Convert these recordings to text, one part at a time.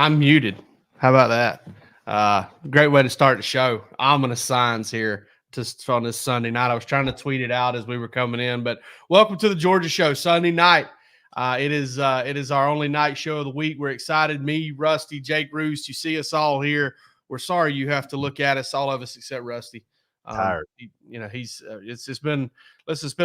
I'm muted. How about that? Great way to start the show. Ominous signs here on this Sunday night. I was trying to tweet it out as we were coming in, but welcome to the Georgia Show Sunday night. It is our only night show of the week. We're excited. Me, Rusty, Jake Roos. You see us all here. We're sorry you have to look at us, all of us except Rusty. Tired. It's been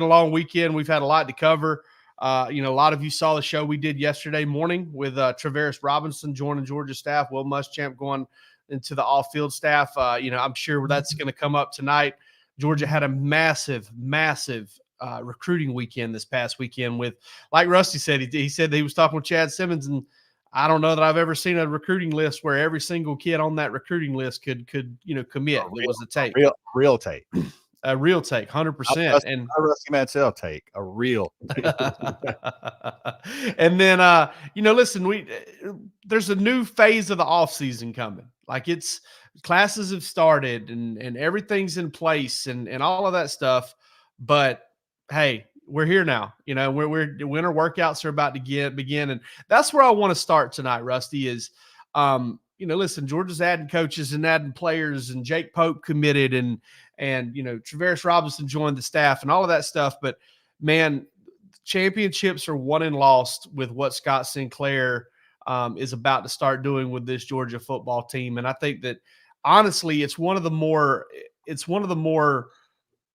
a long weekend. We've had a lot to cover. A lot of you saw the show we did yesterday morning with Travaris Robinson joining Georgia staff, Will Muschamp going into the off-field staff. I'm sure that's going to come up tonight. Georgia had a massive recruiting weekend this past weekend with, like Rusty said, he said he was talking with Chad Simmons, and I don't know that I've ever seen a recruiting list where every single kid on that recruiting list could commit. It was a take. Real take. A real take, 100%. And a Rusty Mansell take, a real take. And then, listen, there's a new phase of the offseason coming. Like classes have started and everything's in place and all of that stuff. But hey, we're here now. We're the winter workouts are about to begin. And that's where I want to start tonight, Rusty, is listen, Georgia's adding coaches and adding players, and Jake Pope committed, and Travaris Robinson joined the staff and all of that stuff. But man, championships are won and lost with what Scott Sinclair is about to start doing with this Georgia football team. And I think that honestly, it's one of the more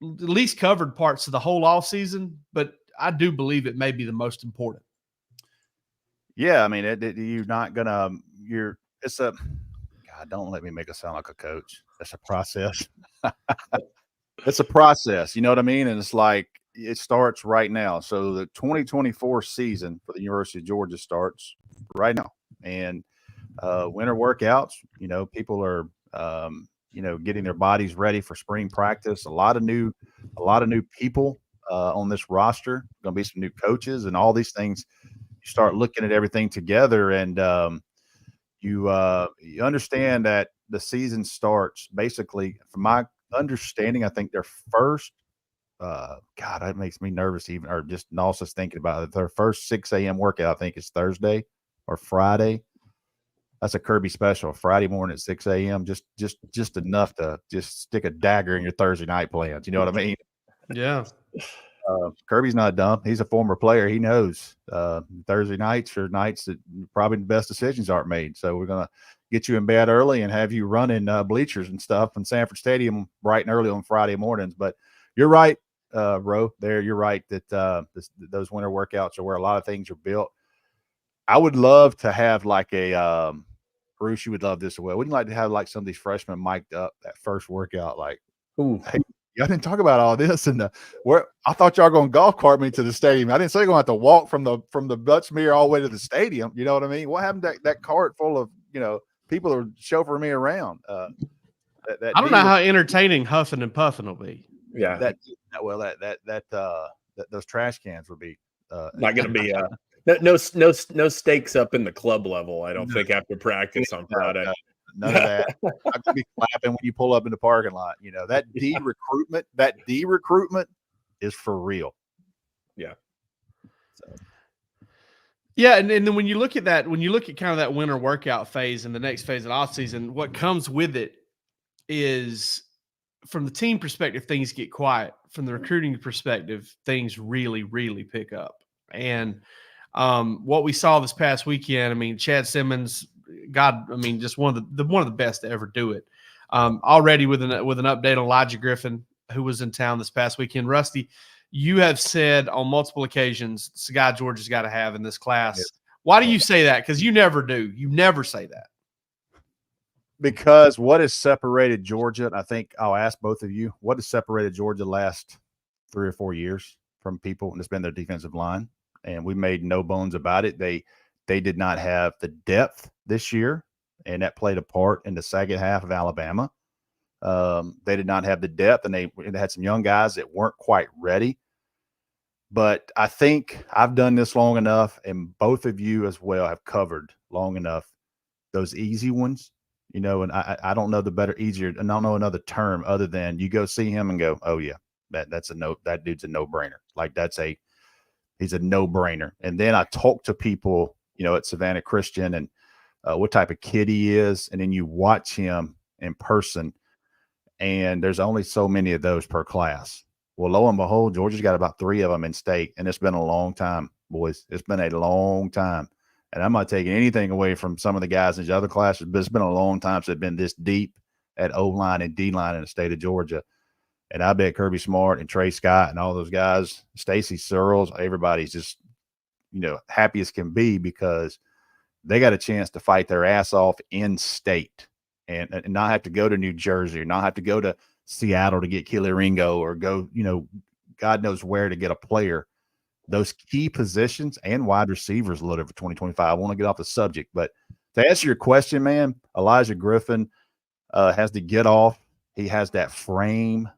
least covered parts of the whole offseason, but I do believe it may be the most important. Yeah, I mean, don't let me make it sound like a coach. That's a process. It's a process, you know what I mean? And it's like it starts right now. So the 2024 season for the University of Georgia starts right now. And winter workouts, people are getting their bodies ready for spring practice. A lot of new people on this roster. Going to be some new coaches and all these things. You start looking at everything together, and you understand that the season starts basically, from my understanding, I think their first that makes me nervous even, or just nauseous thinking about it. Their first 6 a.m. workout, I think, is Thursday or Friday. That's a Kirby special. Friday morning at 6 a.m. Just enough to just stick a dagger in your Thursday night plans. You know what I mean? Yeah. Kirby's not dumb. He's a former player. He knows Thursday nights are nights that probably the best decisions aren't made. So we're going to get you in bed early and have you running bleachers and stuff in Sanford Stadium bright and early on Friday mornings. But you're right, Ro, there. You're right that those winter workouts are where a lot of things are built. I would love to have like a Bruce, you would love this as well. Wouldn't you like to have like some of these freshmen mic'd up that first workout? Like, ooh, hey, y'all didn't talk about all this, and where I thought y'all going to golf cart me to the stadium. I didn't say you're going to have to walk from the Butchmere all the way to the stadium. You know what I mean? What happened to that cart full of people are chauffeuring me around? I don't know how entertaining huffing and puffing will be. Yeah, those trash cans would be not going to be. No stakes up in the club level. I don't think after practice on Friday. None of that. I'm gonna be clapping when you pull up in the parking lot. That D recruitment is for real. Yeah. So. Yeah, and then when you look at that, kind of that winter workout phase and the next phase of off season, what comes with it is, from the team perspective, things get quiet. From the recruiting perspective, things really, really pick up. And what we saw this past weekend, I mean, Chad Simmons, just one of the best to ever do it. Already with an update on Elijah Griffin, who was in town this past weekend. Rusty, you have said on multiple occasions, it's a guy Georgia's got to have in this class. Yes. Why do you say that? Because you never do. You never say that. Because what has separated Georgia, and I think I'll ask both of you, what has separated Georgia the last 3 or 4 years from people, and it's been their defensive line. And we made no bones about it. They did not have the depth this year, and that played a part in the second half of Alabama. They did not have the depth, and they had some young guys that weren't quite ready. But I think I've done this long enough, and both of you as well have covered long enough those easy ones, and I don't know easier. I don't know another term other than you go see him and go, oh yeah, that dude's a no-brainer. Like he's a no-brainer. And then I talk to people, at Savannah Christian, and what type of kid he is, and then you watch him in person, and there's only so many of those per class. Well, lo and behold, Georgia's got about 3 of them in state, and it's been a long time, boys. It's been a long time. And I'm not taking anything away from some of the guys in the other classes, but it's been a long time since it's been this deep at O-line and D-line in the state of Georgia. And I bet Kirby Smart and Trey Scott and all those guys, Stacy Searles, everybody's just, happy as can be because they got a chance to fight their ass off in state and not have to go to New Jersey or not have to go to Seattle to get Keely Ringo or go, God knows where to get a player. Those key positions and wide receivers loaded for 2025. I want to get off the subject, but to answer your question, man, Elijah Griffin has to get off. He has that frame.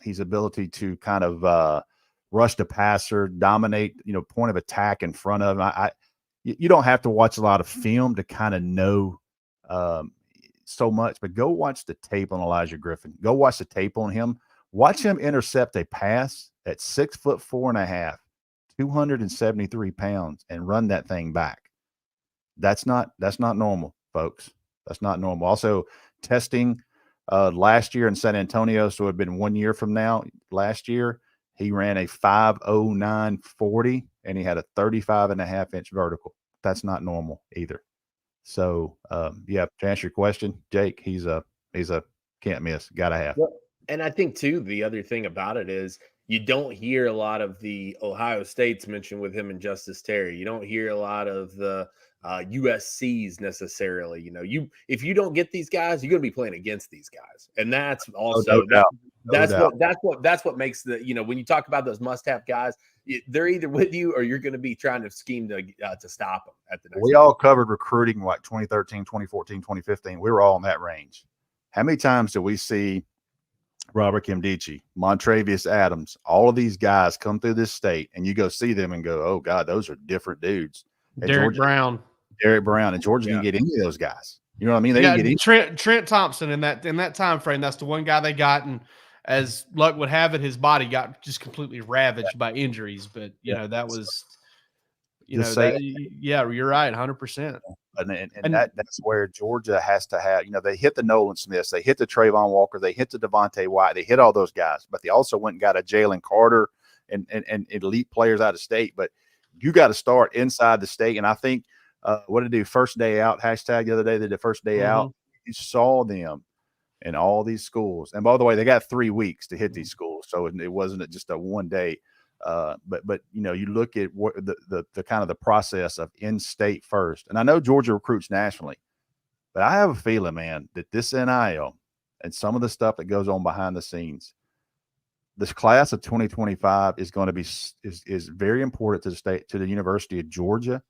His ability to kind of rush the passer, dominate, point of attack in front of him. You don't have to watch a lot of film to kind of know so much, but go watch the tape on Elijah Griffin. Go watch the tape on him. Watch him intercept a pass at 6'4.5", 273 pounds, and run that thing back. That's not normal, folks. That's not normal. Also, testing last year in San Antonio, so it had been 1 year from now. Last year, he ran a 5.0940, and he had a 35.5-inch vertical. That's not normal either. So, to answer your question, Jake, he's a can't miss. Gotta have. Well, and I think too, the other thing about it is you don't hear a lot of the Ohio States mentioned with him and Justice Terry. You don't hear a lot of the USCs necessarily. If you don't get these guys, you're going to be playing against these guys, and that's also that's what makes the when you talk about those must-have guys, they're either with you or you're going to be trying to scheme to stop them at the next. We all covered recruiting like 2013, 2014, 2015. We were all in that range. How many times do we see Robert Kimdichie, Montravius Adams, all of these guys come through this state, and you go see them and go, oh, God, those are different dudes. And Derek Brown, and Georgia didn't get any of those guys. You know what I mean? They didn't get Trent Thompson in that time frame. That's the one guy they got, and as luck would have it, his body got just completely ravaged by injuries. But that was, you're right, 100%. And that's where Georgia has to have, they hit the Nolan Smiths, they hit the Trayvon Walker, they hit the Devontae White, they hit all those guys, but they also went and got a Jalen Carter and elite players out of state. But you got to start inside the state. And I think what did they do? First day out hashtag the other day, they did first day out. You saw them in all these schools. And by the way, they got 3 weeks to hit these schools. So it wasn't just a 1 day. But you look at what the kind of the process of in-state first. And I know Georgia recruits nationally, but I have a feeling, man, that this NIL and some of the stuff that goes on behind the scenes, this class of 2025 is going to be is very important to the University of Georgia,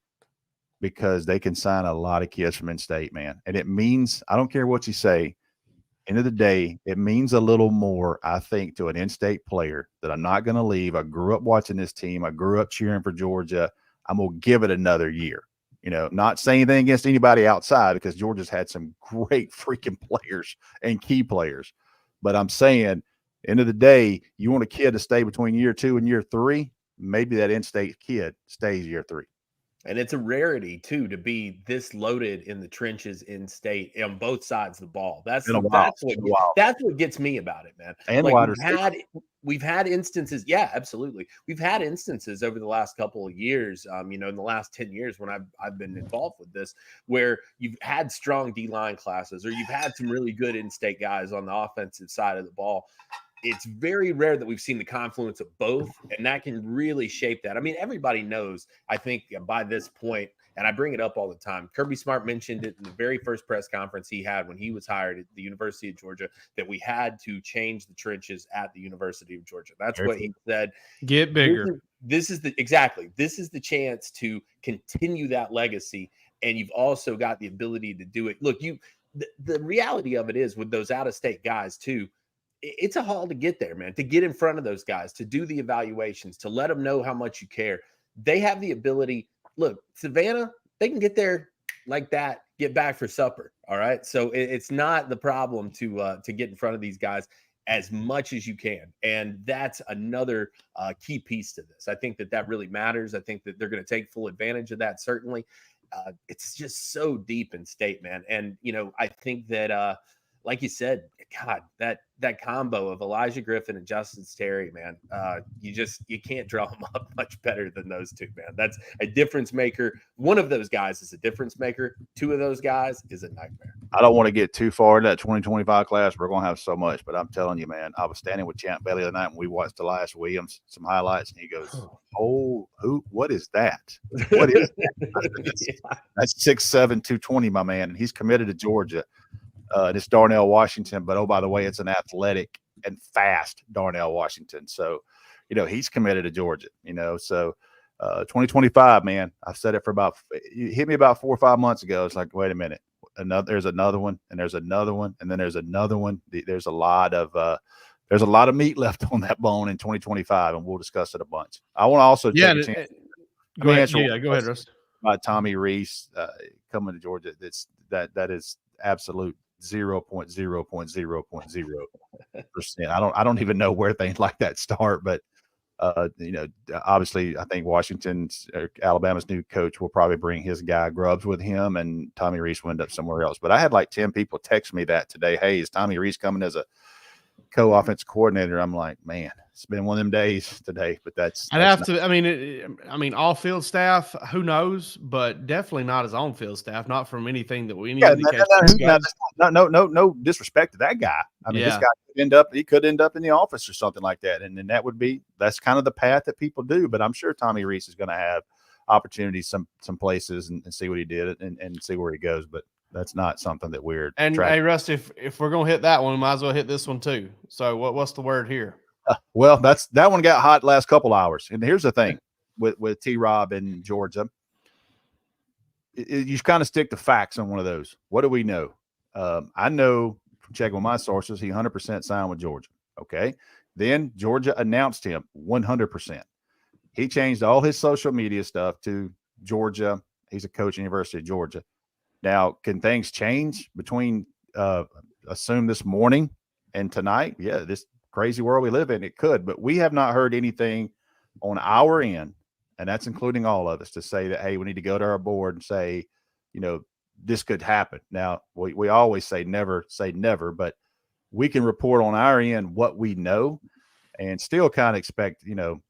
because they can sign a lot of kids from in-state, man. And it means, I don't care what you say, end of the day, it means a little more, I think, to an in-state player that I'm not going to leave. I grew up watching this team. I grew up cheering for Georgia. I'm going to give it another year. Not saying anything against anybody outside, because Georgia's had some great freaking players and key players. But I'm saying, end of the day, you want a kid to stay between year 2 and year 3, maybe that in-state kid stays year 3. And it's a rarity too to be this loaded in the trenches in state on both sides of the ball. That's what gets me about it, man. And we've had instances, yeah, absolutely. We've had instances over the last couple of years, in the last 10 years when I've been involved with this, where you've had strong D-line classes, or you've had some really good in-state guys on the offensive side of the ball. It's very rare that we've seen the confluence of both, and that can really shape that. I mean, everybody knows, I think, by this point, and I bring it up all the time, Kirby Smart mentioned it in the very first press conference he had when he was hired at the University of Georgia, that we had to change the trenches at the University of Georgia. That's what he said. Get bigger. This is the chance to continue that legacy, and you've also got the ability to do it. Look, the reality of it is, with those out-of-state guys too, it's a haul to get there, man, to get in front of those guys, to do the evaluations, to let them know how much you care. They have the ability. Look, Savannah, they can get there like that, get back for supper. All right. So it's not the problem to get in front of these guys as much as you can. And that's another key piece to this. I think that really matters. I think that they're going to take full advantage of that, certainly. it's just so deep in state, man. And, I think that, like you said, God, that combo of Elijah Griffin and Justice Terry, man, you can't draw them up much better than those two, man. That's a difference maker. One of those guys is a difference maker. Two of those guys is a nightmare. I don't want to get too far into that 2025 class. We're going to have so much, but I'm telling you, man, I was standing with Champ Bailey the night when we watched Elias Williams, some highlights, and he goes, "Oh, what is that? What is that?" That's 6'7", 220, my man. And he's committed to Georgia. It's Darnell Washington, but, oh, by the way, it's an athletic and fast Darnell Washington. So, he's committed to Georgia, so 2025, man, I've said it you hit me about 4 or 5 months ago. It's like, wait a minute, there's another one, and there's another one, and then there's another one. There's a lot of meat left on that bone in 2025, and we'll discuss it a bunch. I want to also take a chance. Go ahead, Russ. About Tommy Rees coming to Georgia. That is absolute 0.0.0.0%. I don't even know where things like that start, but obviously I think Alabama's new coach will probably bring his guy Grubbs with him, and Tommy Rees will end up somewhere else. But I had like 10 people text me that today. Hey, is Tommy Rees coming as a co-offensive coordinator? I'm like, man, it's been one of them days today, but all field staff, who knows, but definitely not his on field staff, not from anything that we need. No disrespect to that guy. This guy could end up in the office or something like that. And then that's kind of the path that people do, but I'm sure Tommy Rees is going to have opportunities some places and see what he did and see where he goes. But that's not something that we're tracking. Hey, Rusty, if we're gonna hit that one, we might as well hit this one too. So what's the word here? Well, that one got hot last couple hours. And here's the thing with T-Rob in Georgia, you kind of stick to facts on one of those. What do we know? I know from checking with my sources, he 100% signed with Georgia. Okay, then Georgia announced him 100%. He changed all his social media stuff to Georgia. He's a coach at University of Georgia. Now, can things change between assume this morning and tonight? Yeah, this crazy world we live in, it could, but we have not heard anything on our end, and that's including all of us, to say that, hey, we need to go to our board and say, this could happen. Now, we always say never, but we can report on our end what we know and still kind of expect, you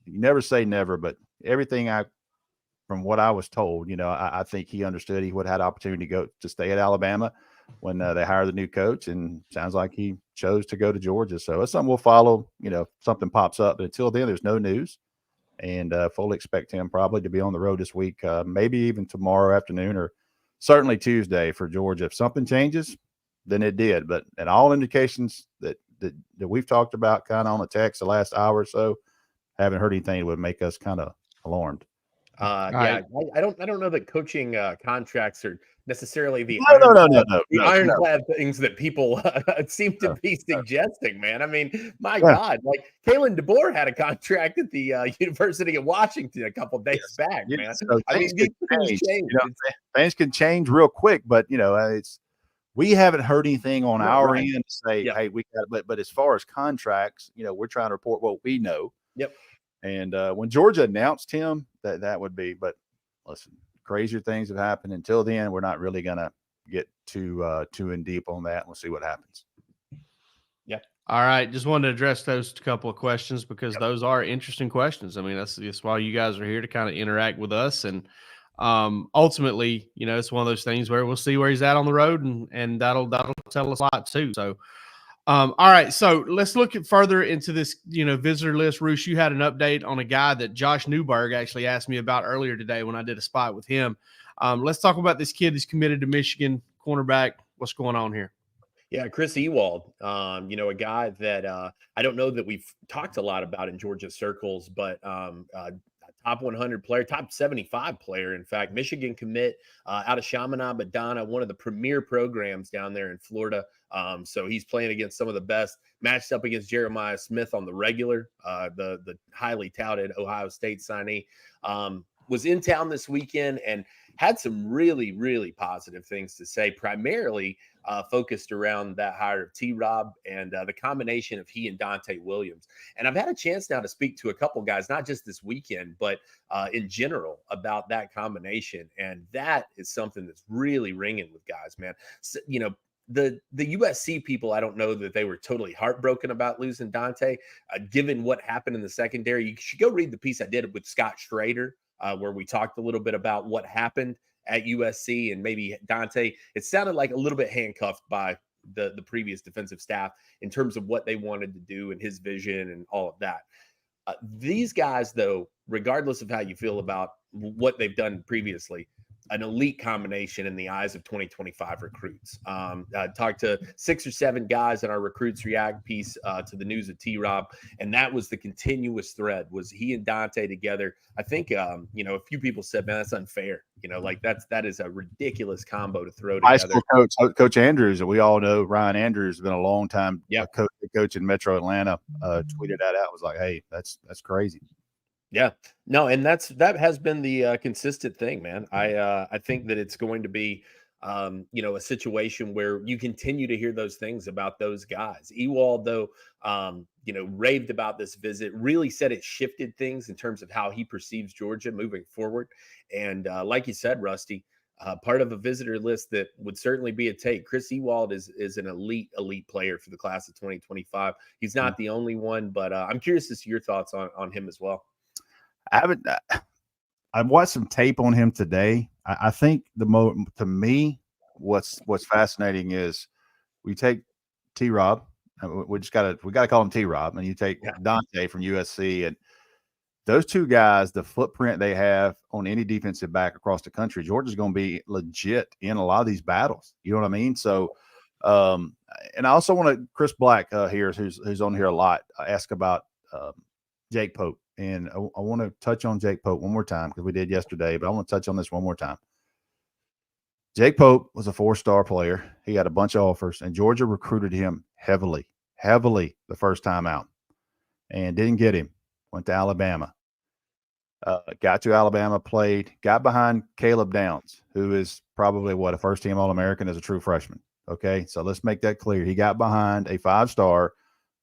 never say never, but everything from what I was told, I think he understood he would have had opportunity to stay at Alabama when they hired the new coach, and sounds like he chose to go to Georgia. So it's something we'll follow, something pops up. But until then, there's no news, and fully expect him probably to be on the road this week, maybe even tomorrow afternoon or certainly Tuesday for Georgia. If something changes, then it did. But and all indications that we've talked about kind of on the text the last hour or so, haven't heard anything that would make us kind of alarmed. I don't know that coaching contracts are necessarily the ironclad things that people seem to be suggesting, man. I mean, my God, like Kalen DeBoer had a contract at the University of Washington a couple days back, man. So things can change real quick, but we haven't heard anything on our end to say, hey, we got. But as far as contracts, we're trying to report what we know. Yep. And when Georgia announced him, that would be. But listen, crazier things have happened. Until then, we're not really gonna get too in deep on that. We'll see what happens. Yeah. All right. Just wanted to address those couple of questions because those are interesting questions. I mean, that's why you guys are here, to kind of interact with us. And ultimately, it's one of those things where we'll see where he's at on the road, and that'll tell us a lot too. So. All right, so let's look further into this, visitor list. Roosh, you had an update on a guy that Josh Newberg actually asked me about earlier today when I did a spot with him. Let's talk about this kid who's committed to Michigan, cornerback. What's going on here? Yeah, Chris Ewald, a guy that I don't know that we've talked a lot about in Georgia circles, but top 100 player, top 75 player. In fact, Michigan commit out of Chaminade Madonna, one of the premier programs down there in Florida. So he's playing against some of the best, matched up against Jeremiah Smith on the regular, the highly touted Ohio State signee. Was in town this weekend, and had some really, really positive things to say, primarily focused around that hire of T-Rob and the combination of he and Dante Williams. And I've had a chance now to speak to a couple guys, not just this weekend, but in general about that combination. And that is something that's really ringing with guys, man. So, the USC people, I don't know that they were totally heartbroken about losing Dante, given what happened in the secondary. You should go read the piece I did with Scott Schrader, where we talked a little bit about what happened at USC and maybe Dante. It sounded like a little bit handcuffed by the previous defensive staff in terms of what they wanted to do and his vision and all of that. These guys, though, regardless of how you feel about what they've done previously, an elite combination in the eyes of 2025 recruits. I talked to 6 or 7 guys in our Recruits React piece to the news of T-Rob, and that was the continuous thread, was he and Dante together. I think, a few people said, man, that's unfair. That is a ridiculous combo to throw together. High school coach Andrews, and we all know Ryan Andrews has been a long time coach in Metro Atlanta, tweeted that out, was like, hey, that's crazy. Yeah, no, and that has been the consistent thing, man. I think that it's going to be, a situation where you continue to hear those things about those guys. Ewald, though, raved about this visit, really said it shifted things in terms of how he perceives Georgia moving forward. And like you said, Rusty, part of a visitor list that would certainly be a take. Chris Ewald is an elite player for the class of 2025. He's not the only one, but I'm curious to see your thoughts on him as well. I watched some tape on him today. I think to me, what's fascinating is we take T-Rob, we got to call him T-Rob, and you take Dante from USC, and those two guys, the footprint they have on any defensive back across the country, Georgia's going to be legit in a lot of these battles. You know what I mean? So, and I also want to Chris Black here, who's on here a lot, ask about Jake Pope. And I want to touch on Jake Pope one more time because we did yesterday, but I want to touch on this one more time. Jake Pope was a 4-star player. He had a bunch of offers, and Georgia recruited him heavily the first time out and didn't get him. Went to Alabama. Got to Alabama, played, got behind Caleb Downs, who is probably a first-team All-American as a true freshman. Okay, so let's make that clear. He got behind a 5-star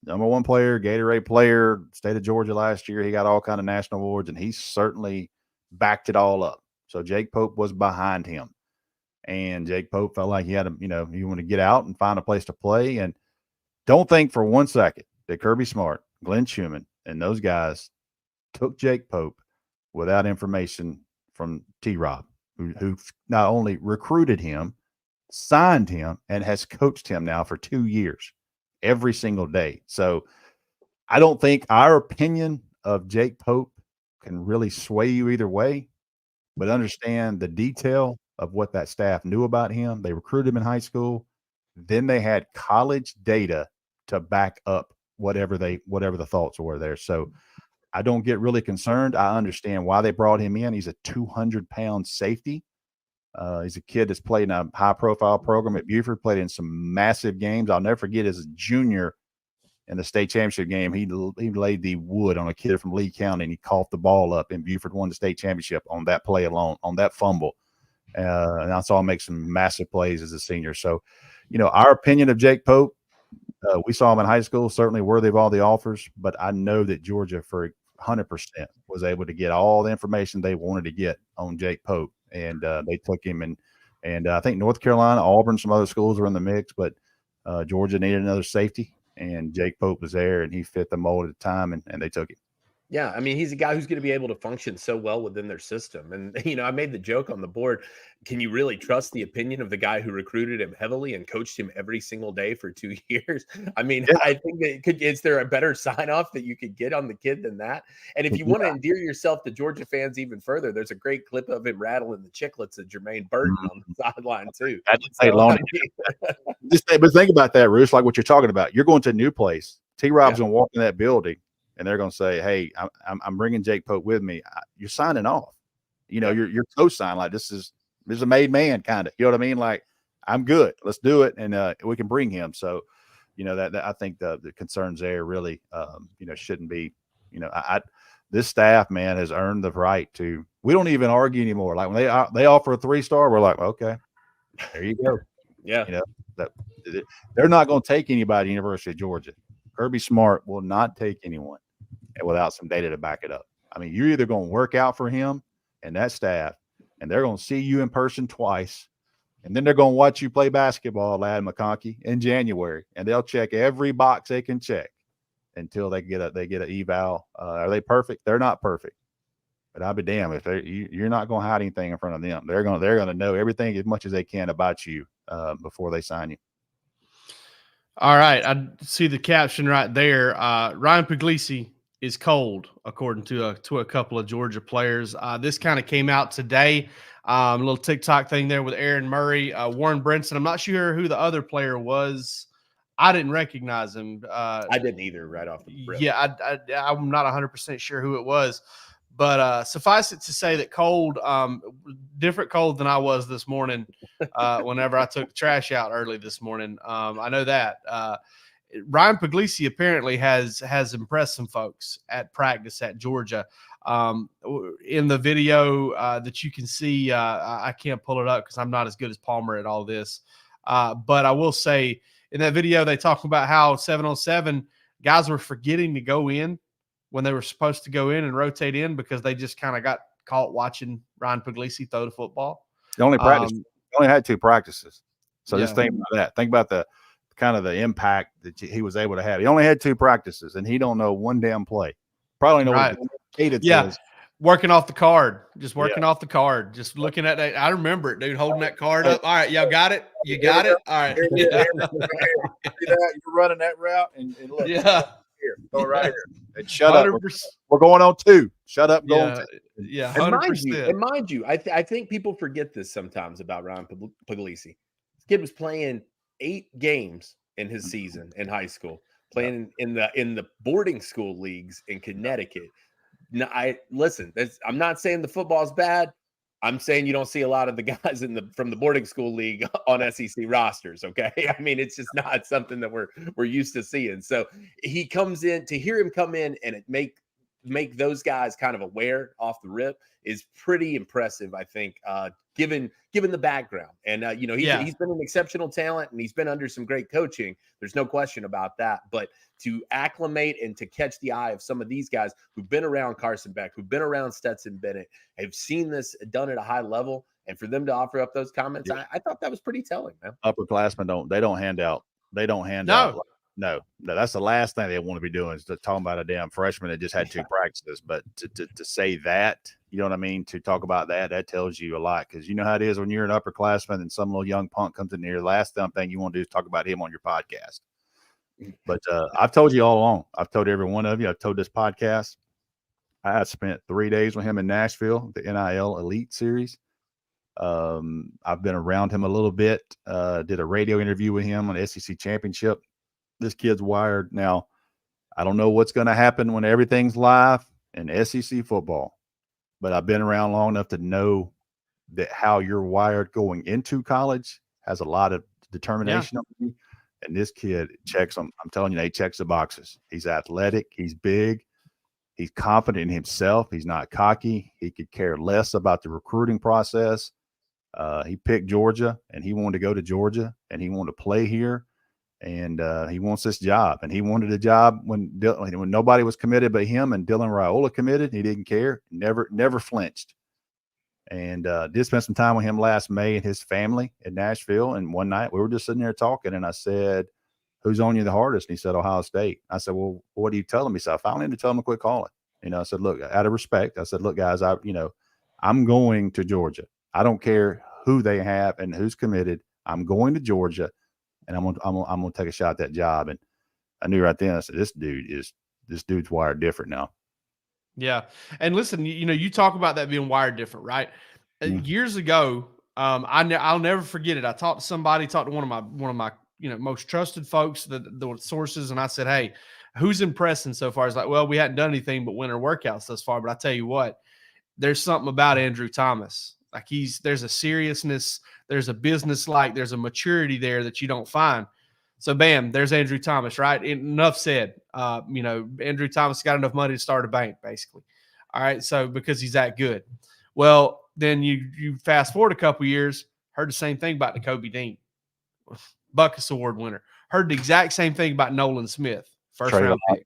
#1 player, Gatorade player, state of Georgia last year. He got all kind of national awards, and he certainly backed it all up. So Jake Pope was behind him, and Jake Pope felt like he had you want to get out and find a place to play. And don't think for one second that Kirby Smart, Glenn Schumann, and those guys took Jake Pope without information from T-Rob, who not only recruited him, signed him, and has coached him now for 2 years. Every single day. So I don't think our opinion of Jake Pope can really sway you either way, but understand the detail of what that staff knew about him. They recruited him in high school. Then they had college data to back up whatever the thoughts were there. So I don't get really concerned. I understand why they brought him in. He's a 200-pound safety. He's a kid that's played in a high-profile program at Buford, played in some massive games. I'll never forget as a junior in the state championship game, he laid the wood on a kid from Lee County, and he caught the ball up, and Buford won the state championship on that play alone, on that fumble. And I saw him make some massive plays as a senior. So, our opinion of Jake Pope, we saw him in high school, certainly worthy of all the offers, but I know that Georgia for 100% was able to get all the information they wanted to get on Jake Pope. And they took him, and I think North Carolina, Auburn, some other schools were in the mix, but Georgia needed another safety, and Jake Pope was there, and he fit the mold at the time, and they took him. Yeah, I mean, he's a guy who's going to be able to function so well within their system. And, I made the joke on the board. Can you really trust the opinion of the guy who recruited him heavily and coached him every single day for 2 years? I mean, yeah. I think is there a better sign off that you could get on the kid than that? And if you want to endear yourself to Georgia fans even further, there's a great clip of him rattling the chiclets of Jermaine Burton on the sideline too. But think about that, Roos, like what you're talking about. You're going to a new place. T-Rob's going to walk in that building, and they're going to say, hey, I'm bringing Jake Pope with me. You're signing off. You're co-signing like this is a made man kind of. You know what I mean? Like, I'm good. Let's do it, and we can bring him. So, that I think the concerns there really, shouldn't be. this staff, man, has earned the right to. We don't even argue anymore. Like when they offer a 3-star, we're like, okay, there you go. Yeah. You know, that they're not going to take anybody at the University of Georgia. Kirby Smart will not take anyone without some data to back it up. I mean, you're either going to work out for him and that staff, and they're going to see you in person twice, and then they're going to watch you play basketball, Lad McConkey, in January, and they'll check every box they can check until they get an eval. Are they perfect? They're not perfect, but I'll be damned if you're not going to hide anything in front of them. They're going to know everything as much as they can about you before they sign you. All right, I see the caption right there. Ryan Puglisi is cold, according to a couple of Georgia players. This kind of came out today. A little TikTok thing there with Aaron Murray, Warren Brinson. I'm not sure who the other player was. I didn't recognize him. I didn't either right off the rip. Yeah, I'm not 100% sure who it was. But suffice it to say that cold, different cold than I was this morning whenever I took the trash out early this morning. I know that. Ryan Puglisi apparently has impressed some folks at practice at Georgia. In the video that you can see, I can't pull it up because I'm not as good as Palmer at all this. But I will say in that video, they talk about how 7-on-7 guys were forgetting to go in when they were supposed to go in and rotate in because they just kind of got caught watching Ryan Puglisi throw the football. They only had 2 practices. So just think about that. Think about the kind of the impact that he was able to have. He only had 2 practices, and he don't know one damn play. Probably know what it is. Working off the card. Just working off the card. Just looking at that. I remember it, dude, holding that card up. All right, y'all got it? You got it? All right. You're running that route, and look. Yeah. Here, go right here. And shut up. 100%. We're going on 2. Shut up. Going 2. Yeah. 100%. And mind you, I think people forget this sometimes about Ryan Puglisi. This kid was playing 8 games in his season in high school, playing in the boarding school leagues in Connecticut. Now, I'm not saying the football is bad. I'm saying you don't see a lot of the guys from the boarding school league on SEC rosters. Okay. I mean, it's just not something that we're used to seeing. So he comes in, to hear him come in and make those guys kind of aware off the rip is pretty impressive, I think, given the background. And, he's been an exceptional talent and he's been under some great coaching. There's no question about that. But to acclimate and to catch the eye of some of these guys who've been around Carson Beck, who've been around Stetson Bennett, have seen this done at a high level, and for them to offer up those comments, I thought that was pretty telling, man. Upperclassmen don't hand out. They don't hand out. No, that's the last thing they want to be doing is talking about a damn freshman that just had 2 practices. But to say that, you know what I mean, to talk about that tells you a lot, because you know how it is when you're an upperclassman and some little young punk comes in here. The last damn thing you want to do is talk about him on your podcast. But I've told you all along. I've told every one of you. I've told this podcast. I had spent 3 days with him in Nashville, the NIL Elite Series. I've been around him a little bit. Did a radio interview with him on the SEC Championship. This kid's wired. Now, I don't know what's going to happen when everything's live in SEC football, but I've been around long enough to know that how you're wired going into college has a lot of determination on you. And this kid checks them. I'm telling you, he checks the boxes. He's athletic. He's big. He's confident in himself. He's not cocky. He could care less about the recruiting process. He picked Georgia, and he wanted to go to Georgia, and he wanted to play here. And he wants this job, and he wanted a job when nobody was committed but him, and Dylan Raiola committed. He didn't care, never flinched. And did spend some time with him last May and his family in Nashville. And one night we were just sitting there talking, and I said, "Who's on you the hardest?" And he said, "Ohio State." I said, "Well, what are you telling me?" So I finally had to tell him to quit calling. I said, "Look, out of respect," I said, "Look, guys, I'm going to Georgia. I don't care who they have and who's committed. I'm going to Georgia. And I'm gonna take a shot at that job." And I knew right then, I said, this dude's wired different now. Yeah. And listen, you talk about that being wired different, right? Years ago, I'll never forget it. I talked to one of my most trusted folks, the sources, and I said, "Hey, who's impressing so far?" He's like, "Well, we hadn't done anything but winter workouts thus far, but I tell you what, there's something about Andrew Thomas. Like there's a seriousness, there's a there's a maturity there that you don't find." So bam, there's Andrew Thomas, right? Enough said. Andrew Thomas got enough money to start a bank, basically. All right. So because he's that good. Well, then you fast forward a couple years, heard the same thing about Nakobe Dean, Buckus Award winner. Heard the exact same thing about Nolan Smith, first round pick.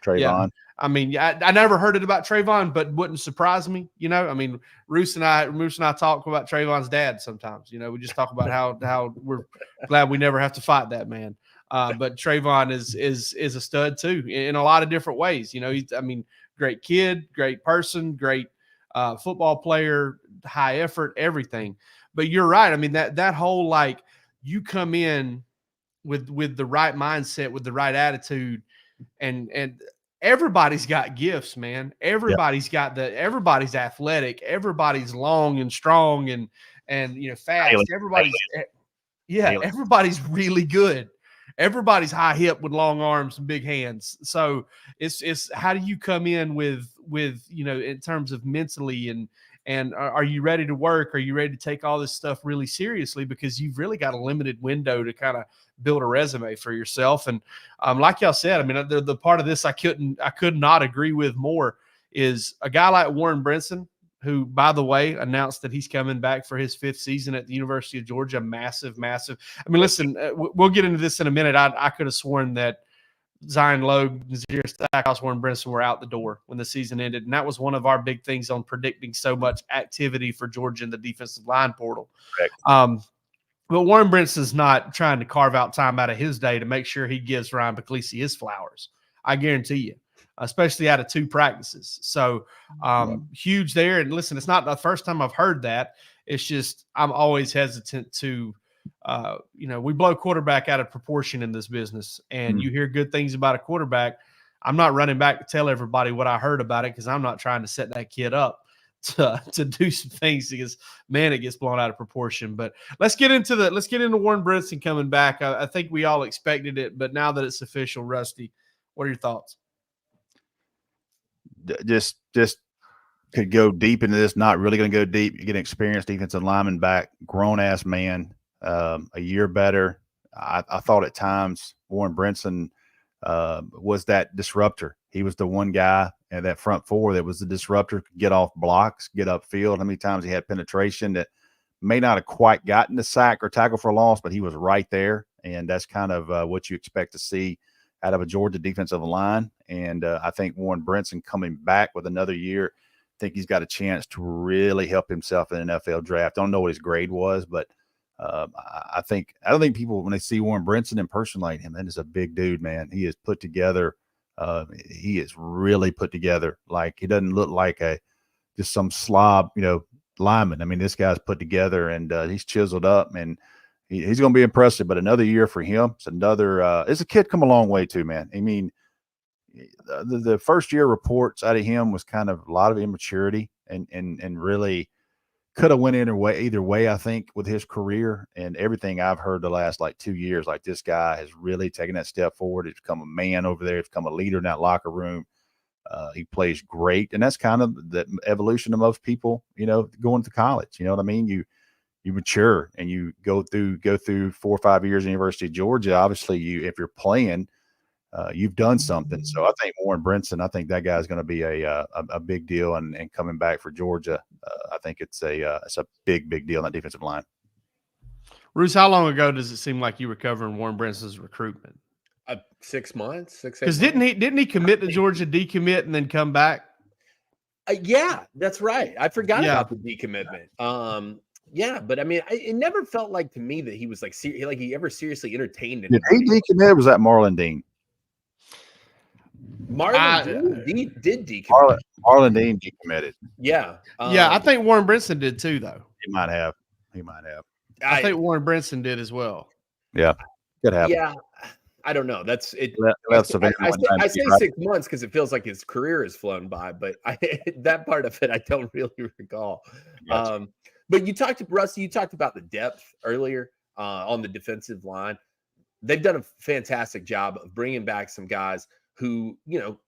Trayvon. Yeah. I mean, I never heard it about Trayvon, but wouldn't surprise me. I mean, Roos and I talk about Trayvon's dad sometimes. We just talk about how we're glad we never have to fight that man. But Trayvon is a stud too in a lot of different ways. He's, great kid, great person, great football player, high effort, everything. But you're right. I mean, that whole, like, you come in with the right mindset, with the right attitude, and everybody's got gifts, man. Everybody's everybody's athletic, everybody's long and strong and fast. Everybody's really good. Everybody's high hip with long arms and big hands. So it's how do you come in with in terms of mentally and are you ready to work? Are you ready to take all this stuff really seriously? Because you've really got a limited window to kind of build a resume for yourself. And like y'all said, I mean, the part of this I could not agree with more is a guy like Warren Brinson, who, by the way, announced that he's coming back for his 5th season at the University of Georgia. Massive. I mean, listen, we'll get into this in a minute. I could have sworn that Zion Logue, Nazir Stackhouse, Warren Brinson were out the door when the season ended. And that was one of our big things on predicting so much activity for Georgia in the defensive line portal. But Warren Brinson's not trying to carve out time out of his day to make sure he gives Ryan Puglisi his flowers. I guarantee you, especially out of 2 practices. So huge there. And listen, it's not the first time I've heard that. It's just I'm always hesitant to we blow quarterback out of proportion in this business, and you hear good things about a quarterback. I'm not running back to tell everybody what I heard about it because I'm not trying to set that kid up to do some things because, man, it gets blown out of proportion. But let's get into Warren Brinson coming back. I think we all expected it, but now that it's official, Rusty, what are your thoughts? Just could go deep into this. Not really going to go deep. You get an experienced defensive lineman back, grown ass man. A year better. I thought at times Warren Brinson was that disruptor. He was the one guy in that front 4 that was the disruptor, could get off blocks, get upfield. How many times he had penetration that may not have quite gotten the sack or tackle for a loss, but he was right there. And that's kind of what you expect to see out of a Georgia defensive line. And I think Warren Brinson coming back with another year, I think he's got a chance to really help himself in an NFL draft. I don't know what his grade was, but I don't think people, when they see Warren Brinson in person, like him, that is a big dude, man. He is put together. He is really put together. Like, he doesn't look like just some slob, lineman. I mean, this guy's put together and he's chiseled up, and he's going to be impressive. But another year for him. It's a kid come a long way too, man. I mean, the first year reports out of him was kind of a lot of immaturity and really could have went either way, I think, with his career. And everything I've heard the last 2 years, like, this guy has really taken that step forward. He's become a man over there. He's become a leader in that locker room. He plays great. And that's kind of the evolution of most people, going to college. You know what I mean? You mature and you go through 4 or 5 years at the University of Georgia. Obviously, if you're playing, you've done something. So I think Warren Brinson, I think that guy's going to be a big deal, and coming back for Georgia, I think it's a big deal on that defensive line. Bruce, how long ago does it seem like you were covering Warren Brinson's recruitment? 6 months, 6 Because didn't he commit to Georgia, decommit, and then come back? Yeah, that's right. I forgot about the decommitment. Yeah, but I mean, it never felt like to me that he was like he ever seriously entertained it. Did he decommit, or was that Marlon Dean? Marlon Dean did decommit. Marlon Dean decommitted. Yeah. I think Warren Brinson did too, though. He might have. I think Warren Brinson did as well. Yeah. Could happen. Yeah. I don't know. That's it. I say 6 months because it feels like his career has flown by, but that part of it I don't really recall. Gotcha. But you talked about the depth earlier on the defensive line. They've done a fantastic job of bringing back some guys who,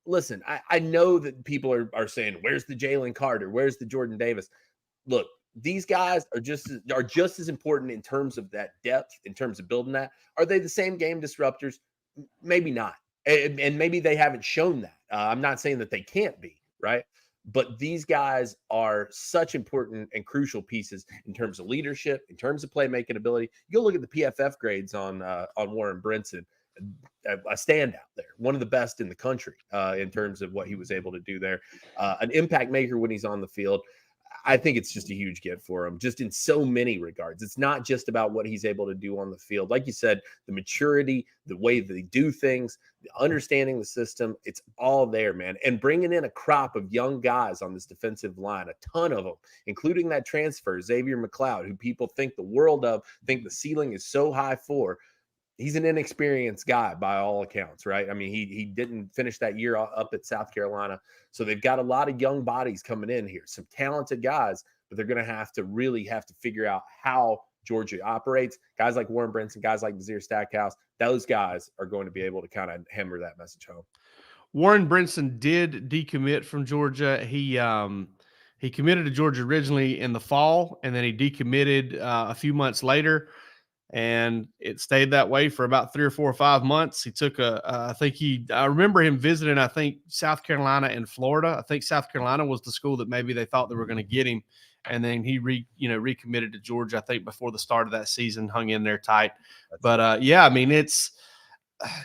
listen, I know that people are saying, where's the Jalen Carter? Where's the Jordan Davis? Look, these guys are just as important in terms of that depth, in terms of building that. Are they the same game disruptors? Maybe not. And maybe they haven't shown that. I'm not saying that they can't be, right? But these guys are such important and crucial pieces in terms of leadership, in terms of playmaking ability. You go look at the PFF grades on Warren Brinson, a standout there, one of the best in the country in terms of what he was able to do there. An impact maker when he's on the field. I think it's just a huge get for him, just in so many regards. It's not just about what he's able to do on the field. Like you said, the maturity, the way they do things, the understanding the system, it's all there, man. And bringing in a crop of young guys on this defensive line, a ton of them, including that transfer, Xavier McLeod, who people think the world of, think the ceiling is so high for. He's an inexperienced guy by all accounts, right? I mean, he didn't finish that year up at South Carolina. So they've got a lot of young bodies coming in here, some talented guys, but they're going to really have to figure out how Georgia operates. Guys like Warren Brinson, guys like Nazir Stackhouse, those guys are going to be able to kind of hammer that message home. Warren Brinson did decommit from Georgia. He committed to Georgia originally in the fall, and then he decommitted a few months later. And it stayed that way for about 3 or 4 or 5 months. He took I remember him visiting, I think, South Carolina and Florida. I think South Carolina was the school that maybe they thought they were going to get him. And then he recommitted to Georgia, I think, before the start of that season, hung in there tight. But yeah, I mean, it's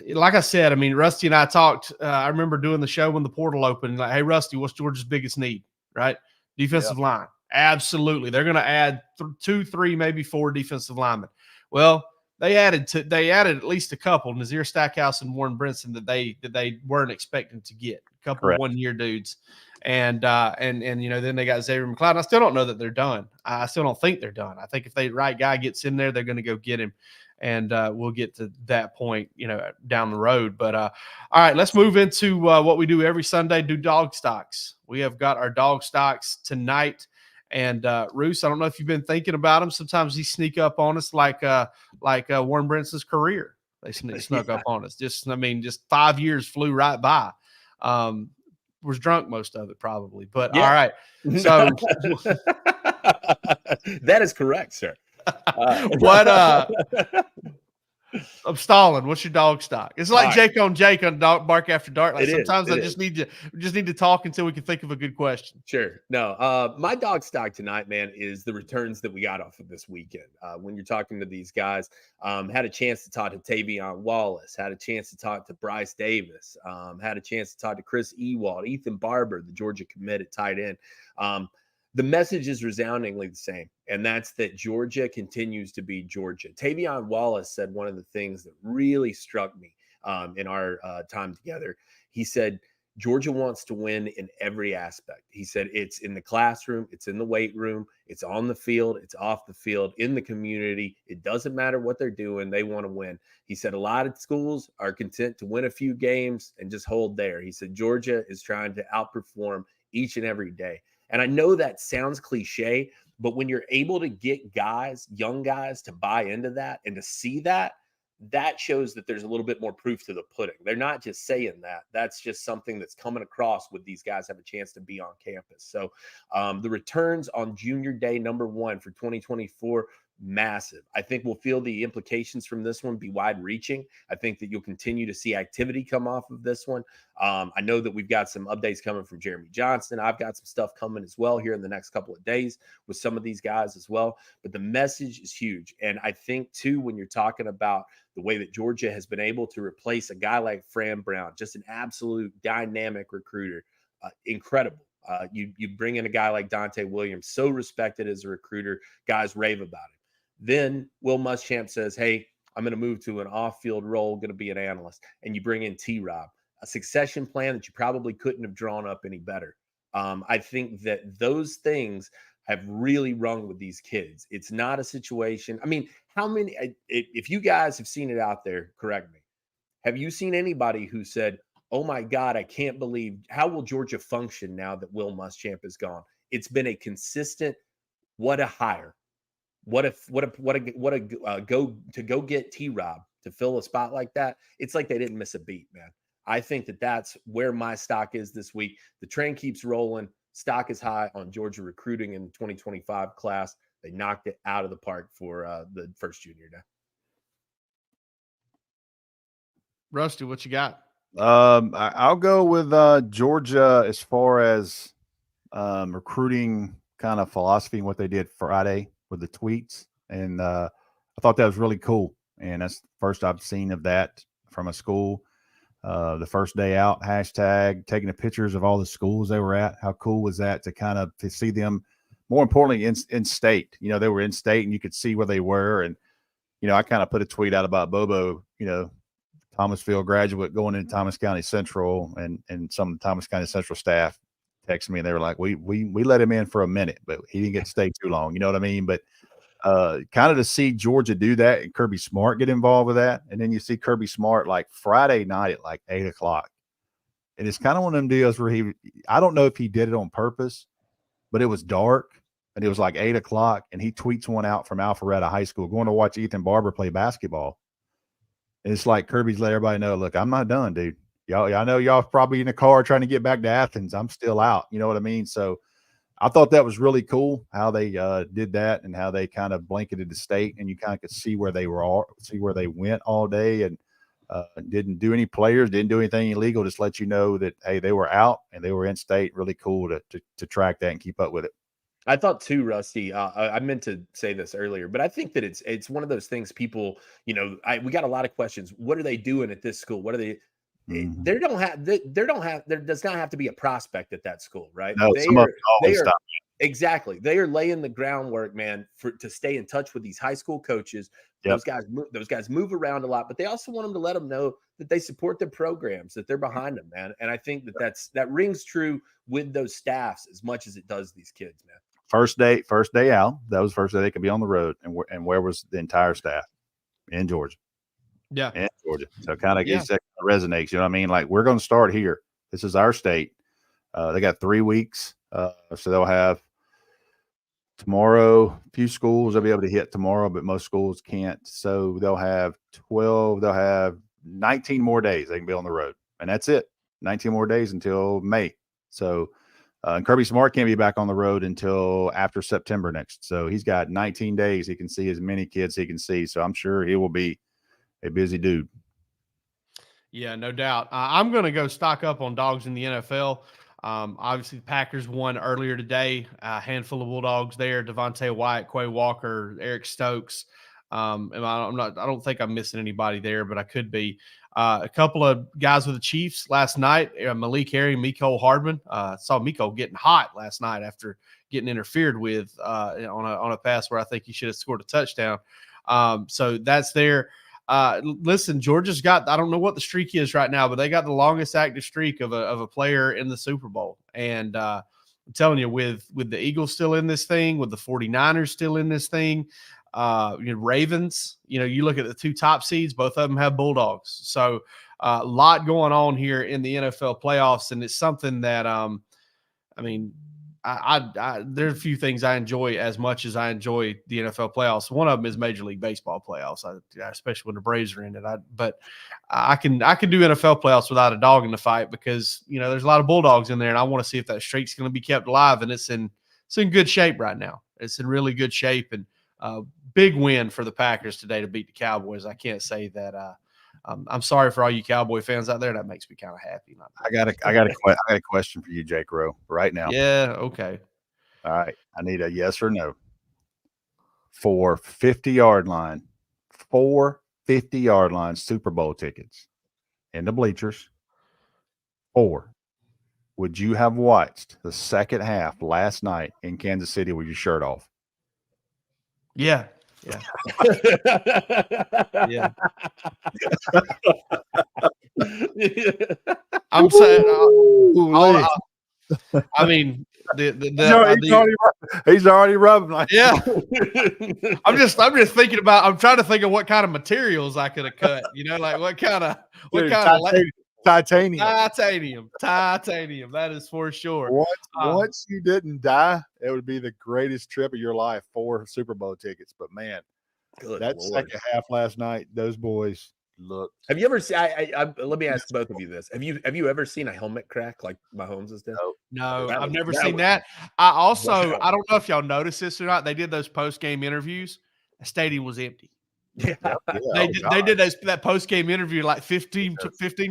like I said, I mean, Rusty and I talked, I remember doing the show when the portal opened, like, hey, Rusty, what's Georgia's biggest need, right? Defensive line. Absolutely. They're going to add 2, 3, maybe 4 defensive linemen. Well, they added at least a couple, Nazir Stackhouse and Warren Brinson, that they weren't expecting to get. A couple of 1-year dudes. And then they got Xavier McLeod. I still don't know that they're done. I still don't think they're done. I think if the right guy gets in there, they're going to go get him. And we'll get to that point, down the road. But all right, let's move into what we do every Sunday, do dog stocks. We have got our dog stocks tonight. And Roos, I don't know if you've been thinking about him. Sometimes he sneak up on us like Warren Brinson's career. They snuck up on us. Just 5 years flew right by. Was drunk most of it probably. But all right. So that is correct, sir. I'm stalling. What's your dog stock? It's like Jake on Dog Bark After Dark. Like sometimes I just need to talk until we can think of a good question. Sure. No, my dog stock tonight, man, is the returns that we got off of this weekend. When you're talking to these guys, had a chance to talk to Tavion Wallace, had a chance to talk to Bryce Davis, had a chance to talk to Chris Ewald, Ethan Barber, the Georgia committed tight end. The message is resoundingly the same, and that's that Georgia continues to be Georgia. Tavion Wallace said one of the things that really struck me in our time together. He said, Georgia wants to win in every aspect. He said it's in the classroom, it's in the weight room, it's on the field, it's off the field, in the community. It doesn't matter what they're doing. They want to win. He said a lot of schools are content to win a few games and just hold there. He said Georgia is trying to outperform each and every day. And I know that sounds cliche, but when you're able to get guys, young guys, to buy into that and to see that, that shows that there's a little bit more proof to the pudding. They're not just saying that. That's just something that's coming across with these guys have a chance to be on campus. So the returns on Junior Day #1 for 2024, massive. I think we'll feel the implications from this one be wide reaching. I think that you'll continue to see activity come off of this one. I know that we've got some updates coming from Jeremy Johnston. I've got some stuff coming as well here in the next couple of days with some of these guys as well. But the message is huge. And I think too, when you're talking about the way that Georgia has been able to replace a guy like Fran Brown, just an absolute dynamic recruiter, incredible. You bring in a guy like Dante Williams, so respected as a recruiter, guys rave about him. Then Will Muschamp says, hey, I'm going to move to an off-field role, going to be an analyst. And you bring in T-Rob, a succession plan that you probably couldn't have drawn up any better. I think that those things have really rung with these kids. It's not a situation. I mean, how many, if you guys have seen it out there, correct me. Have you seen anybody who said, oh my God, I can't believe, how will Georgia function now that Will Muschamp is gone? It's been a consistent, what a hire. What a go get T-Rob to fill a spot like that. It's like they didn't miss a beat, man. I think that that's where my stock is this week. The train keeps rolling. Stock is high on Georgia recruiting in the 2025 class. They knocked it out of the park for the first Junior Day. Rusty, what you got? I'll go with Georgia as far as recruiting kind of philosophy and what they did Friday with the tweets. And I thought that was really cool. And that's the first I've seen of that from a school. The first day out, hashtag, taking the pictures of all the schools they were at. How cool was that to see them, more importantly, in state? You know, they were in state and you could see where they were. And, you know, I kind of put a tweet out about Bobo, you know, Thomasville graduate going into Thomas County Central, and some Thomas County Central staff texted me and they were like, we let him in for a minute, but he didn't get to stay too long. You know what I mean? But kind of to see Georgia do that and Kirby Smart get involved with that. And then you see Kirby Smart like Friday night at like 8:00. And it's kind of one of them deals where I don't know if he did it on purpose, but it was dark and it was like 8:00 and he tweets one out from Alpharetta High School, going to watch Ethan Barber play basketball. And it's like Kirby's let everybody know, look, I'm not done, dude. I know y'all probably in the car trying to get back to Athens. I'm still out. You know what I mean? So I thought that was really cool how they did that and how they kind of blanketed the state, and you kind of could see where they went all day, and didn't do any players, didn't do anything illegal. Just let you know that, hey, they were out and they were in state. Really cool to track that and keep up with it. I thought too, Rusty. I meant to say this earlier, but I think that it's one of those things. People, you know, we got a lot of questions. What are they doing at this school? What are they? Mm-hmm. There does not have to be a prospect at that school, right? No, exactly. They are laying the groundwork, man, to stay in touch with these high school coaches. Yep. Those guys move around a lot, but they also want them to let them know that they support their programs, that they're behind them, man. And I think that rings true with those staffs as much as it does these kids, man. First day out. That was the first day they could be on the road. And where was the entire staff? In Georgia. Yeah. In Georgia. So kind of resonates. You know what I mean? Like, we're going to start here. This is our state. They got 3 weeks. So they'll have tomorrow, a few schools they'll be able to hit tomorrow, but most schools can't. So they'll have 19 more days they can be on the road. And that's it. 19 more days until May. So and Kirby Smart can't be back on the road until after September next. So he's got 19 days. He can see as many kids he can see. So I'm sure he will be a busy dude. Yeah, no doubt. I'm going to go stock up on dogs in the NFL. Obviously, the Packers won earlier today. A handful of Bulldogs there: Devontae White, Quay Walker, Eric Stokes. And I don't think I'm missing anybody there, but I could be. A couple of guys with the Chiefs last night: Malik Harry, Mecole Hardman. Saw Mecole getting hot last night after getting interfered with on a pass where I think he should have scored a touchdown. So that's there. Listen, Georgia's got, I don't know what the streak is right now, but they got the longest active streak of a player in the Super Bowl. And I'm telling you, with the Eagles still in this thing, with the 49ers still in this thing, Ravens, you look at the 2 top seeds, both of them have Bulldogs. So a lot going on here in the NFL playoffs. And it's something that, there's a few things I enjoy as much as I enjoy the NFL playoffs. One of them is Major League Baseball playoffs, especially when the Braves are in it. But I can do NFL playoffs without a dog in the fight because there's a lot of Bulldogs in there, and I want to see if that streak's going to be kept alive. And it's in good shape right now. It's in really good shape, and big win for the Packers today to beat the Cowboys. I can't say that. I'm sorry for all you Cowboy fans out there. That makes me kind of happy. I got a question for you, Jake Rowe, right now. Yeah. Okay. All right. I need a yes or no for 50-yard line. 4 50-yard line Super Bowl tickets in the bleachers. 4. Would you have watched the second half last night in Kansas City with your shirt off? Yeah. Yeah. Yeah. I'm saying, he's already rubbing. Like, yeah. I'm just thinking about. I'm trying to think of what kind of materials I could have cut. Like what kind of titanium. That is for sure. Once you didn't die, it would be the greatest trip of your life. 4 Super Bowl tickets, but man, that second half last night, those boys look. Have you ever seen? Let me ask both of you this: Have you ever seen a helmet crack like Mahomes has done? No, I've never seen that. I also I don't know if y'all noticed this or not. They did those post game interviews. The stadium was empty. Yeah, they did that post game interview like 15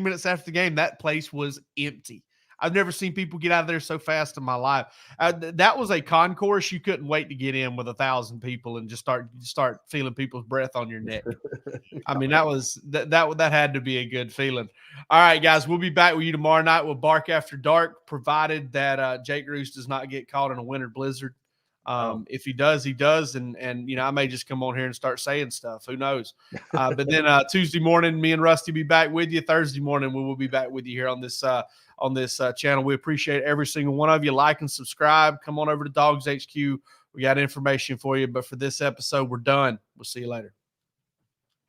minutes after the game. That place was empty. I've never seen people get out of there so fast in my life. That was a concourse you couldn't wait to get in with 1,000 people and just start feeling people's breath on your neck. I mean, that had to be a good feeling. All right, guys, we'll be back with you tomorrow night with Bark After Dark, provided that Jake Roos does not get caught in a winter blizzard. If he does, he does. And I may just come on here and start saying stuff. Who knows? But then Tuesday morning, me and Rusty be back with you. Thursday morning, we will be back with you here on this channel. We appreciate every single one of you. Like and subscribe. Come on over to DawgsHQ. We got information for you. But for this episode, we're done. We'll see you later.